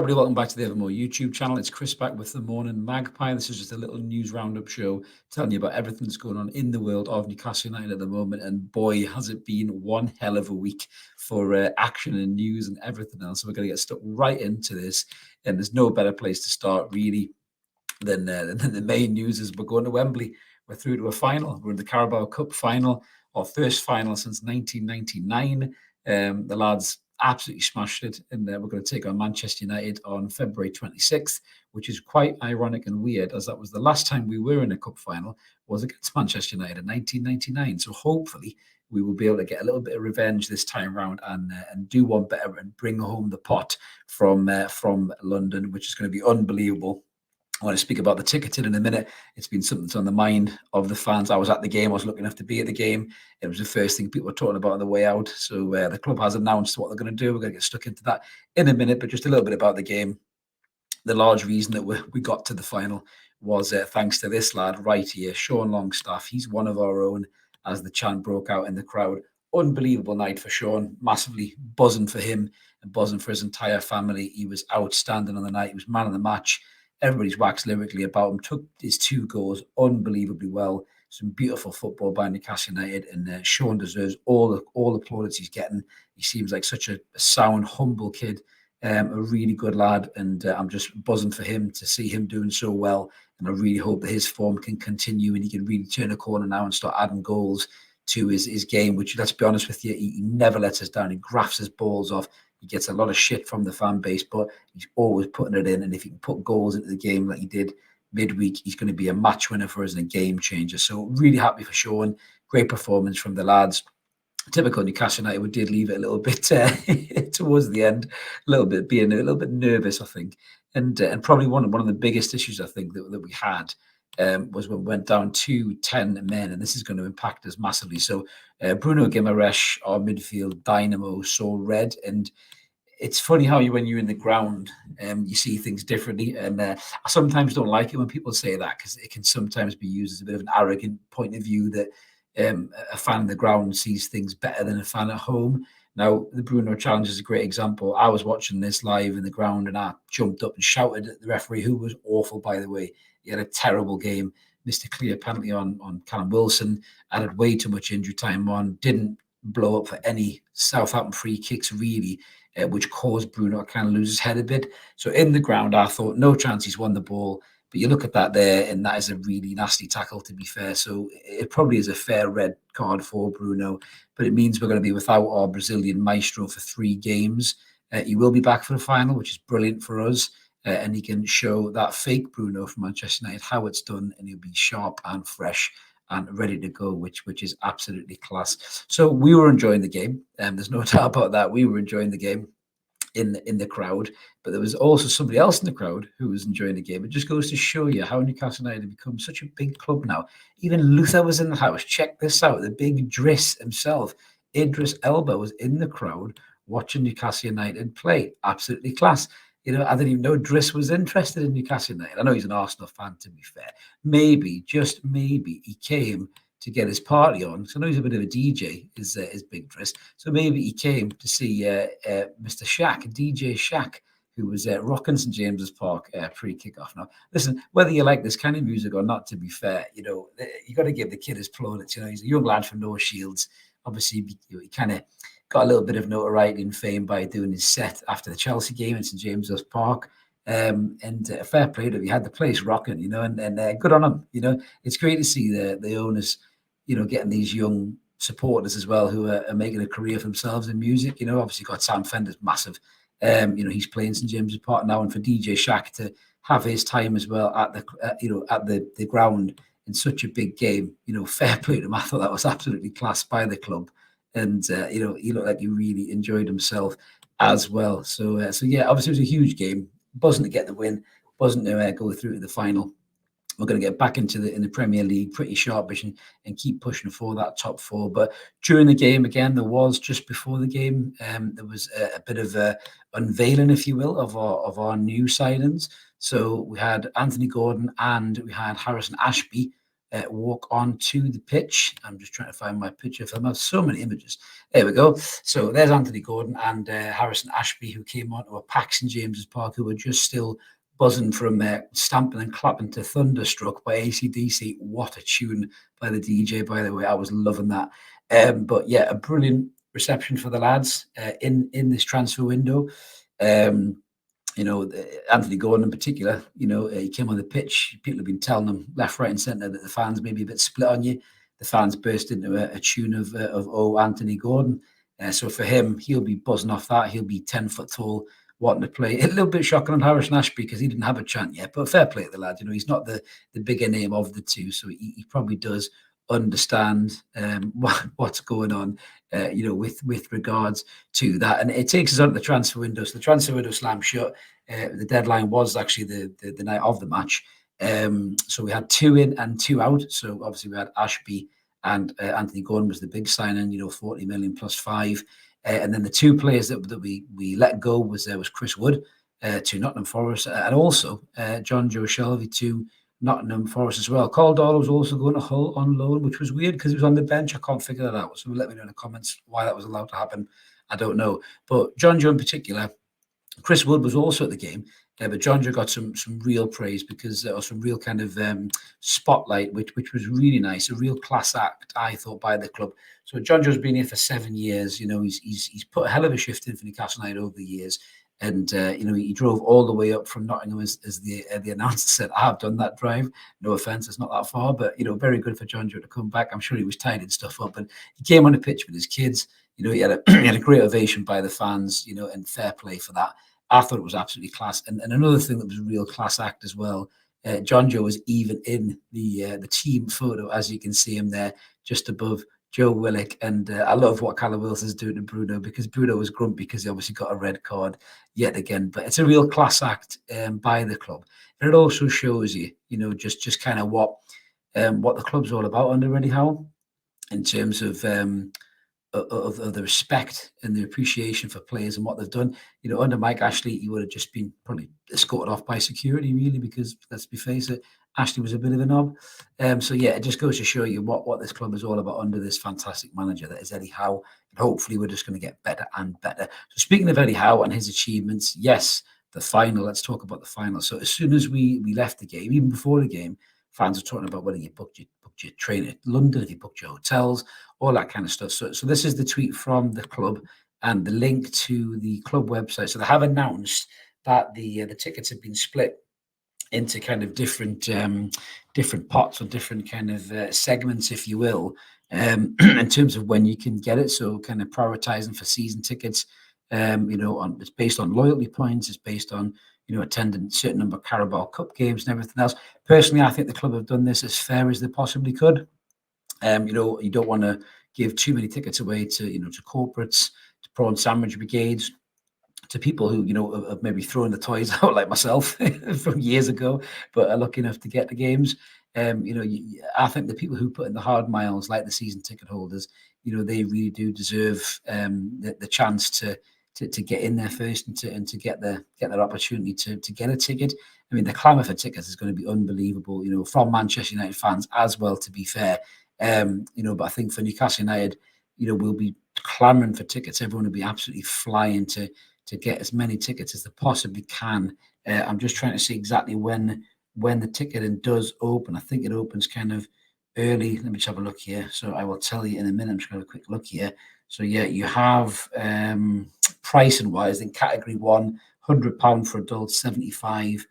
everybody, welcome back to the Evermore YouTube channel. It's Chris back with the Morning Magpie. This is just a little news roundup show telling you about everything that's going on in the world of Newcastle United at the moment. And boy, has it been one hell of a week for action and news and everything else. So we're going to get stuck right into this. And there's no better place to start, really, than the main news is we're going to Wembley. We're through to a final. We're in the Carabao Cup final, our first final since 1999. The lads absolutely smashed it, and we're going to take on Manchester United on February 26th, which is quite ironic and weird, as that was the last time we were in a cup final was against Manchester United in 1999. So hopefully we will be able to get a little bit of revenge this time around and do one better and bring home the pot from London, which is going to be unbelievable. I want to speak about the ticketing in a minute. It's been something that's on the mind of the fans. I was at the game. I was lucky enough to be at the game. It was the first thing people were talking about on the way out. So the club has announced what they're going to do. We're going to get stuck into that in a minute, but just a little bit about the game. The large reason that we got to the final was thanks to this lad right here, Sean Longstaff. He's one of our own, as the chant broke out in the crowd. Unbelievable night for Sean. Massively buzzing for him and buzzing for his entire family. He was outstanding on the night. He was man of the match. Everybody's waxed lyrically about him, took his 2 goals unbelievably well. Some beautiful football by Newcastle United, and Sean deserves all the plaudits he's getting. He seems like such a sound, humble kid, a really good lad, and I'm just buzzing for him to see him doing so well. And I really hope that his form can continue and he can really turn a corner now and start adding goals to his game, which, let's be honest with you, he never lets us down. He grafts his balls off. He gets a lot of shit from the fan base, but he's always putting it in. And if he can put goals into the game like he did midweek, he's going to be a match winner for us and a game changer. So really happy for Sean. Great performance from the lads. Typical Newcastle United, we did leave it a little bit towards the end, being a little bit nervous, I think. And probably one of the biggest issues, I think, that we had was when we went down to 10 men, and this is going to impact us massively. So Bruno Guimarães, our midfield dynamo, saw red, and it's funny how when you're in the ground, you see things differently. And I sometimes don't like it when people say that, because it can sometimes be used as a bit of an arrogant point of view that a fan in the ground sees things better than a fan at home. Now, the Bruno challenge is a great example. I was watching this live in the ground and I jumped up and shouted at the referee, who was awful, by the way. He had a terrible game, missed a clear penalty on Callum Wilson, added way too much injury time on, didn't blow up for any Southampton free kicks, really, which caused Bruno to kind of lose his head a bit. So in the ground, I thought, no chance he's won the ball. But you look at that there, and that is a really nasty tackle, to be fair. So it probably is a fair red card for Bruno, but it means we're going to be without our Brazilian maestro for 3 games. He will be back for the final, which is brilliant for us. And he can show that fake Bruno from Manchester United how it's done, and he'll be sharp and fresh and ready to go, which is absolutely class. So we were enjoying the game, and there's no doubt about that. We were enjoying the game in the crowd, but there was also somebody else in the crowd who was enjoying the game. It just goes to show you how Newcastle United have become such a big club now. Even Luther was in the house. Check this out. The big Driss himself, Idris Elba, was in the crowd watching Newcastle United play. Absolutely class. You know, I didn't even know Driss was interested in Newcastle United. I know he's an Arsenal fan, to be fair. Maybe, just maybe, he came to get his party on. So I know he's a bit of a DJ, is Big Driss. So maybe he came to see Mr. Schak, DJ Schak, who was rocking St James's Park pre-kickoff. Now, listen, whether you like this kind of music or not, to be fair, you know, you got to give the kid his plaudits. You know, he's a young lad from North Shields. Obviously, he kind of got a little bit of notoriety and fame by doing his set after the Chelsea game in St James's Park. And fair play to him. He had the place rocking, you know, and good on him. You know, it's great to see the owners, you know, getting these young supporters as well who are making a career for themselves in music. You know, obviously got Sam Fender's massive. You know, he's playing St James's Park now, and for DJ Schak to have his time as well at the ground in such a big game, you know, fair play to him. I thought that was absolutely class by the club, and you know, he looked like he really enjoyed himself as well. So yeah, obviously it was a huge game. Buzzing to get the win, buzzing to go through to the final. We're going to get back into in the Premier League pretty sharpish and keep pushing for that top 4. But during the game, again, there was just before the game, there was a bit of a unveiling, if you will, of our new signings. So we had Anthony Gordon and we had Harrison Ashby walk onto the pitch. I'm just trying to find my picture for them. I have so many images. There we go. So there's Anthony Gordon and Harrison Ashby, who came onto a Paxton James's Park, who were just still buzzing from stamping and clapping to Thunderstruck by AC/DC. What a tune by the DJ, by the way. I was loving that. But yeah, a brilliant reception for the lads in this transfer window. Anthony Gordon in particular, he came on the pitch. People have been telling him left, right, and centre that the fans may be a bit split on you. The fans burst into a tune of "Oh, Anthony Gordon." So for him, he'll be buzzing off that. He'll be 10 foot tall, wanting to play. A little bit shocking on Harrison Ashby because he didn't have a chant yet, but fair play to the lad. He's not the bigger name of the two, so he probably does understand what's going on, with regards to that. And it takes us on to the transfer window. So the transfer window slammed shut. The deadline was actually the night of the match. So we had 2 in and 2 out. So obviously we had Ashby and Anthony Gordon was the big signing, 40 million plus 5. And then the 2 players that we let go was Chris Wood to Nottingham Forest, and also Jonjo Shelvey to Nottingham Forest as well. Caldwell was also going to Hull on loan, which was weird because he was on the bench. I can't figure that out. So let me know in the comments why that was allowed to happen. I don't know. But Jonjo in particular, Chris Wood was also at the game, but Jonjo got some real praise because or some real kind of spotlight, which was really nice. A real class act, I thought, by the club. So Jonjo's been here for 7 years. He's put a hell of a shift in for Newcastle United over the years. And he drove all the way up from Nottingham, as the announcer said. I've done that drive. No offense, it's not that far, but very good for Jonjo to come back. I'm sure he was tidying stuff up, but he came on the pitch with his kids. He had a great ovation by the fans. And fair play for that. I thought it was absolutely class. And another thing that was a real class act as well. Jonjo was even in the team photo, as you can see him there, just above Joe Willock. And I love what Callum Wilson's doing to Bruno, because Bruno was grumpy because he obviously got a red card yet again. But it's a real class act by the club. And it also shows you, just kind of what the club's all about under Eddie Howe, in terms of the respect and the appreciation for players and what they've done. Under Mike Ashley, he would have just been probably escorted off by security, really, because let's be face it, Ashley was a bit of a knob. So yeah, it just goes to show you what this club is all about under this fantastic manager that is Eddie Howe. And hopefully we're just going to get better and better. So speaking of Eddie Howe and his achievements, yes, the final, let's talk about the final. So as soon as we left the game, even before the game, fans are talking about whether you booked your train at London, if you booked your hotels, all that kind of stuff. So this is the tweet from the club and the link to the club website. So they have announced that the tickets have been split into kind of different pots or different kind of segments, if you will, in terms of when you can get it. So kind of prioritizing for season tickets, it's based on loyalty points. It's based on attending a certain number of Carabao Cup games and everything else. Personally, I think the club have done this as fair as they possibly could. You don't want to give too many tickets away to corporates, to prawn sandwich brigades, to people who have maybe thrown the toys out like myself from years ago, but are lucky enough to get the games. I think the people who put in the hard miles, like the season ticket holders, they really do deserve the chance to get in there first and to get their opportunity to get a ticket. I mean, the clamour for tickets is going to be unbelievable, from Manchester United fans as well, to be fair. But I think for Newcastle United, we'll be clamouring for tickets. Everyone will be absolutely flying to get as many tickets as they possibly can. I'm just trying to see exactly when the ticketing does open. I think it opens kind of early. Let me just have a look here. So I will tell you in a minute. I'm just going to have a quick look here. So yeah, you have pricing wise in category 1, £100 for adults, 75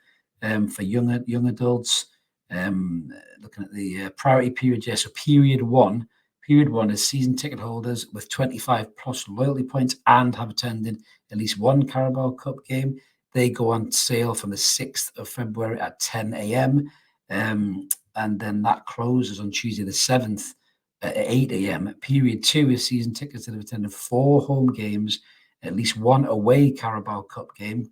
for young adults. Looking at the priority period, so period one is season ticket holders with 25 plus loyalty points and have attended at least one Carabao Cup game. They go on sale from the 6th of February at 10 a.m. And then that closes on Tuesday the 7th at 8 a.m. Period 2 is season tickets that have attended 4 home games, at least one away Carabao Cup game,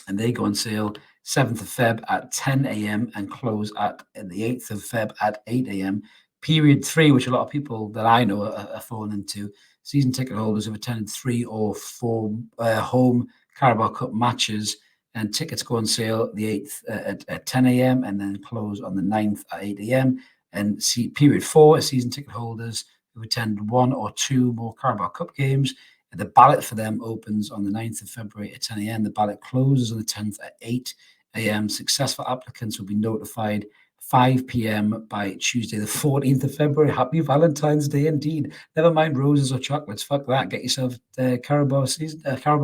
and they go on sale 7th of Feb at 10 a.m. and close at the 8th of Feb at 8 a.m. Period 3, which a lot of people that I know are falling into, season ticket holders have attended 3 or 4 home Carabao Cup matches, and tickets go on sale the 8th at 10 a.m. and then close on the 9th at 8 a.m. And period 4 is season ticket holders who attend 1 or 2 more Carabao Cup games. The ballot for them opens on the 9th of February at 10 a.m. The ballot closes on the 10th at 8 a.m. Successful applicants will be notified 5 p.m. by Tuesday, the 14th of February. Happy Valentine's Day indeed. Never mind roses or chocolates. Fuck that. Get yourself Carabao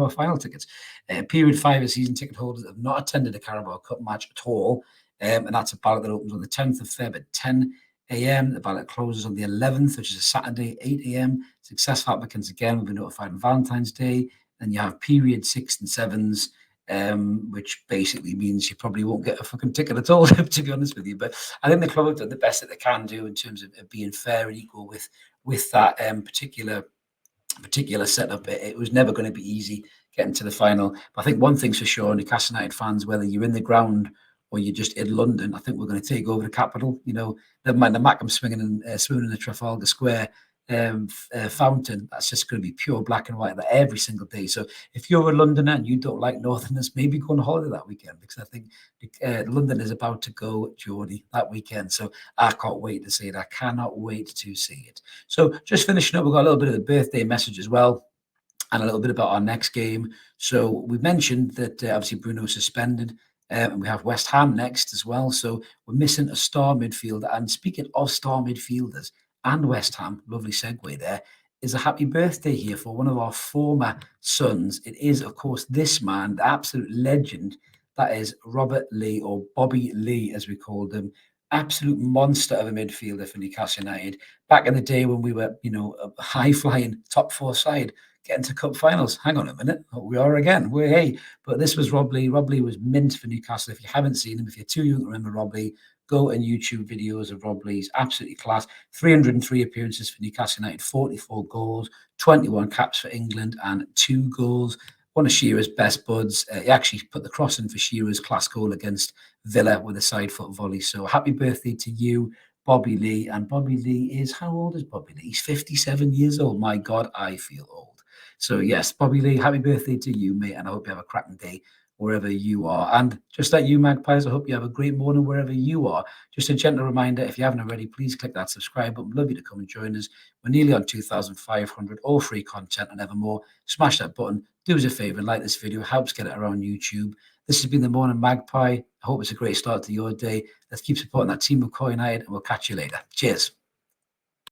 final tickets. Period 5 is season ticket holders that have not attended a Carabao Cup match at all. And that's a ballot that opens on the 10th of Feb at 10 a.m. The ballot closes on the 11th, which is a Saturday, 8 a.m. Successful applicants again will be notified on Valentine's Day. Then you have period 6 and 7s, which basically means you probably won't get a fucking ticket at all, to be honest with you. But I think the club have done the best that they can do in terms of being fair and equal with that particular setup. It was never going to be easy getting to the final. But I think one thing's for sure, Newcastle United fans, whether you're in the ground or you're just in London, I think we're going to take over the capital. Never mind the Mackham swinging and swimming in the Trafalgar Square fountain. That's just going to be pure black and white every single day. So if you're a Londoner and you don't like Northerners, maybe go on holiday that weekend, because I think London is about to go Geordie that weekend. So I can't wait to see it. I cannot wait to see it. So just finishing up, we've got a little bit of a birthday message as well, and a little bit about our next game. So we mentioned that obviously Bruno suspended, and we have West Ham next as well. So we're missing a star midfielder. And speaking of star midfielders and West Ham, lovely segue there, is a happy birthday here for one of our former sons. It is, of course, this man, the absolute legend, that is Robert Lee, or Bobby Lee, as we called him. Absolute monster of a midfielder for Newcastle United. Back in the day when we were, a high-flying top 4 side, getting to cup finals. Hang on a minute. We are again. But this was Rob Lee. Rob Lee was mint for Newcastle. If you haven't seen him, if you're too young to remember Rob Lee, go and YouTube videos of Rob Lee's. Absolutely class. 303 appearances for Newcastle United, 44 goals, 21 caps for England, and 2 goals. One of Shearer's best buds. He actually put the cross in for Shearer's class goal against Villa with a side foot volley. So happy birthday to you, Bobby Lee. And Bobby Lee is, how old is Bobby Lee? He's 57 years old. My God, I feel old. So yes, Bobby Lee, happy birthday to you, mate. And I hope you have a cracking day wherever you are. And just like you, Magpies, I hope you have a great morning wherever you are. Just a gentle reminder, if you haven't already, please click that subscribe button. Love you to come and join us. We're nearly on 2,500, all free content and ever more. Smash that button. Do us a favor and like this video. It helps get it around YouTube. This has been the Morning Magpie. I hope it's a great start to your day. Let's keep supporting that team of United, and we'll catch you later. Cheers.